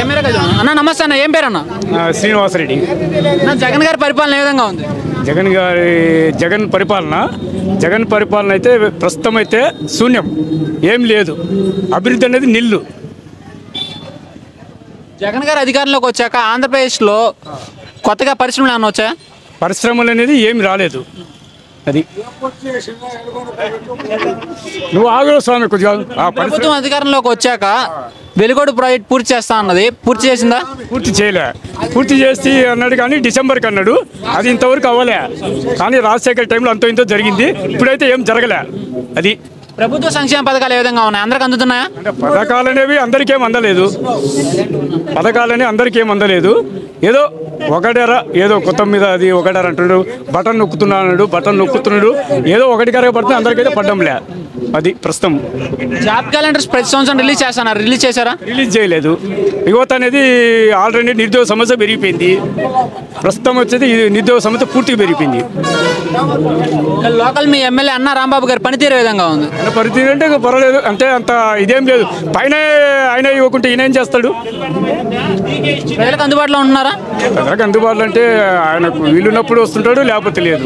అన్న నమస్తే అన్న, ఏం పేరు అన్న? శ్రీనివాసరెడ్డి. జగన్ గారి పరిపాలన ఏ విధంగా ఉంది? జగన్ పరిపాలన అయితే ప్రస్తుతం అయితే శూన్యం, ఏం లేదు. అభివృద్ధి అనేది నిల్లు. జగన్ గారు అధికారంలోకి వచ్చాక ఆంధ్రప్రదేశ్లో కొత్తగా పరిశ్రమలు ఏమన్నా వచ్చాయా? పరిశ్రమలు అనేది ఏమి రాలేదు. అది నువ్వు ఆగో స్వామి కొద్దిగా. ప్రభుత్వం అధికారంలోకి వచ్చాక వెలుగోడు ప్రాజెక్ట్ పూర్తి చేస్తా అన్నది, పూర్తి చేసిందా? పూర్తి చేయలే. పూర్తి చేసి అన్నాడు కానీ డిసెంబర్కి అన్నాడు, అది ఇంతవరకు అవ్వలే. కానీ రాజశేఖర్ టైంలో అంతో ఇంతో జరిగింది, ఇప్పుడైతే ఏం జరగలే. అది ప్రభుత్వ సంక్షేమ పథకాలు ఏ విధంగా ఉన్నాయి? అందరికి అందుతున్నాయా? అంటే పథకాలు అనేవి అందరికేం అందలేదు. ఏదో ఒకటేరా, ఏదో కొత్త మీద అది ఒకటేరా అంటున్నాడు. బటన్ నొక్కుతున్నాడు. ఏదో ఒకటి కరగ పడుతుంది, అందరికైతే పడ్డంలే. అది ప్రస్తుతం. జాబ్ క్యాలెండర్స్ ప్రతి సంవత్సరం రిలీజ్ చేస్తున్నారు, రిలీజ్ చేశారా? రిలీజ్ చేయలేదు. యువత అనేది ఆల్రెడీ నిరుద్యోగ సమస్య పెరిగిపోయింది. ప్రస్తుతం వచ్చేది నిరుద్యోగ సమస్య పూర్తిగా పెరిగిపోయింది. లోకల్ మీ ఎమ్మెల్యే అన్నా రాంబాబు గారి పనితీరు ఏ విధంగా ఉంది? పనితీరు అంటే పర్వాలేదు, అంటే అంత ఇదేం లేదు. పైన ఆయన ఇవ్వకుంటే ఈయన ఏం చేస్తాడు? ప్రజలకు అందుబాటులో ఉంటున్నారా? ప్రజలకు అందుబాటులో అంటే ఆయనకు వీలున్నప్పుడు వస్తుంటాడు, లేకపోతే లేదు.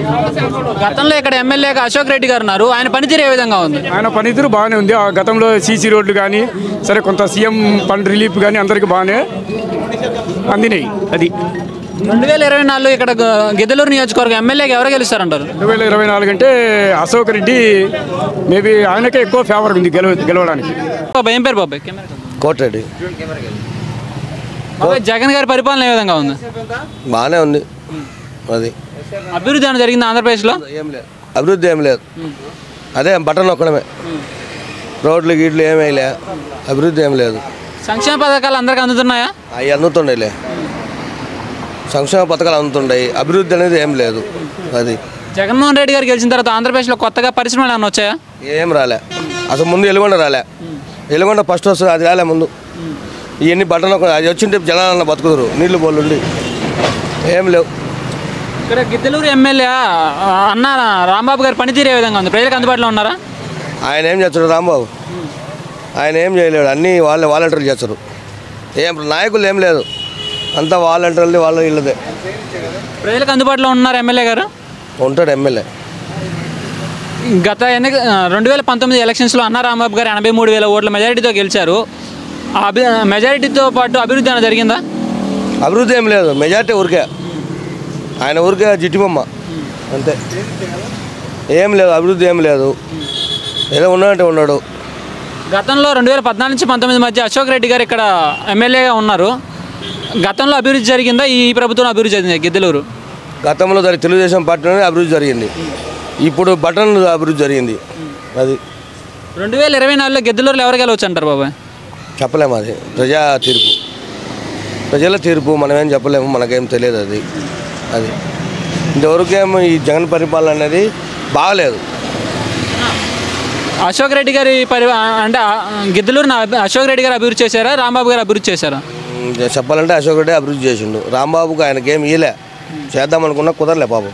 గతంలో ఇక్కడ ఎమ్మెల్యేగా అశోక్ రెడ్డి గారు ఉన్నారు, ఆయన పనితీరు ఏ విధంగా ఉంది? ఆయన పనితీరు బాగానే ఉంది. ఆ గతంలో సీసీ రోడ్లు కానీ సరే, కొంత సీఎం ఫండ్ రిలీఫ్ కానీ అందరికి బాగానే అందినాయి. అది 2024 ఇక్కడ గిద్దలూరు నియోజకవర్గం ఎమ్మెల్యేగా ఎవరు గెలుస్తారంటారు? 2024 అంటే అశోక్ రెడ్డి మేబీ ఆయనకే ఎక్కువ ఫేవర్ ఉంది గెలవడానికి. ఏం పేరు బాబాయ్? కోటరెడ్డి. జగన్ గారి పరిపాలన ఏ విధంగా ఉంది? బాగానే ఉంది. అది అభివృద్ధి ఏమైనా జరిగింది ఆంధ్రప్రదేశ్లో? అభివృద్ధి ఏం లేదు. అదే బటన్ నొక్కడమే, రోడ్లు గీడ్లు ఏమేలే, అభివృద్ధి ఏం లేదు. సంక్షేమ పథకాలు అందరికీ అందుతున్నాయా? అవి అందుతుండేలే, సంక్షేమ పథకాలు అందుతుండయి, అభివృద్ధి అనేది ఏం లేదు. అది జగన్మోహన్ రెడ్డి గారు గెలిచిన తర్వాత ఆంధ్రప్రదేశ్లో కొత్తగా పరిశ్రమలు ఏమైనా వచ్చాయా? ఏం రాలే. అసలు ముందు ఎలుగొండ రాలే. ఎలుగొండ ఫస్ట్ వస్తుంది, అది రాలే ముందు. ఇవన్నీ బటన్ అది వచ్చింటే జనాలన్న బతుకుదురు, నీళ్లు బోళ్ళుండి ఏం లేవు. ఇక్కడ గిద్దలూరు ఎమ్మెల్యే అన్న రాంబాబు గారి పనితీరు ఏ విధంగా ఉంది? ప్రజలకు అందుబాటులో ఉన్నారా? ఆయన ఏం చేస్తాడు రాంబాబు? ఆయన ఏం చేయలేడు, అన్నీ వాళ్ళే వాలంటీర్లు చేస్తారు. ఏం నాయకులు ఏం లేదు, అంతా వాలంటీర్లు వాళ్ళ ఇళ్ళదే. ప్రజలకు అందుబాటులో ఉన్నారు ఎమ్మెల్యే గారు? ఉంటాడు ఎమ్మెల్యే. గత 2019 ఎలక్షన్స్లో అన్నా రాంబాబు గారు 83,000 ఓట్ల మెజారిటీతో గెలిచారు. మెజారిటీతో పాటు అభివృద్ధి అనేది జరిగిందా? అభివృద్ధి ఏం లేదు, మెజారిటీ ఊరికే. ఆయన ఊరికే జిట్టిబొమ్మ అంతే, ఏం లేదు. అభివృద్ధి ఏం లేదు, ఏదో ఉన్నాడంటే ఉన్నాడు. గతంలో 2014 నుంచి 19 మధ్య అశోక్ రెడ్డి గారు ఇక్కడ ఎమ్మెల్యేగా ఉన్నారు. గతంలో అభివృద్ధి జరిగిందా? ఈ ప్రభుత్వం అభివృద్ధి జరిగింది గిద్దలూరు? గతంలో తెలుగుదేశం పార్టీలోనే అభివృద్ధి జరిగింది, ఇప్పుడు బటన్ అభివృద్ధి జరిగింది. అది 2024లో గిద్దలూరులో ఎవరు గెలవచ్చు అంటారు బాబాయ్? చెప్పలేము, అది ప్రజల తీర్పు, మనమేం చెప్పలేము, మనకేం తెలియదు. అది ఇంతవరకేమో ఈ జగన్ పరిపాలన అనేది బాగలేదు. అశోక్ రెడ్డి గారి అంటే గిద్దలూరు అశోక్ రెడ్డి గారు అభివృద్ధి చేశారా, రాంబాబు గారు అభివృద్ధి చేశారా? చెప్పాలంటే అశోక్ రెడ్డి అభివృద్ధి చేసిండు, రాంబాబుకు ఆయనకేం ఇయ్యలే. చేద్దామనుకున్నా కుదరలే పాపం.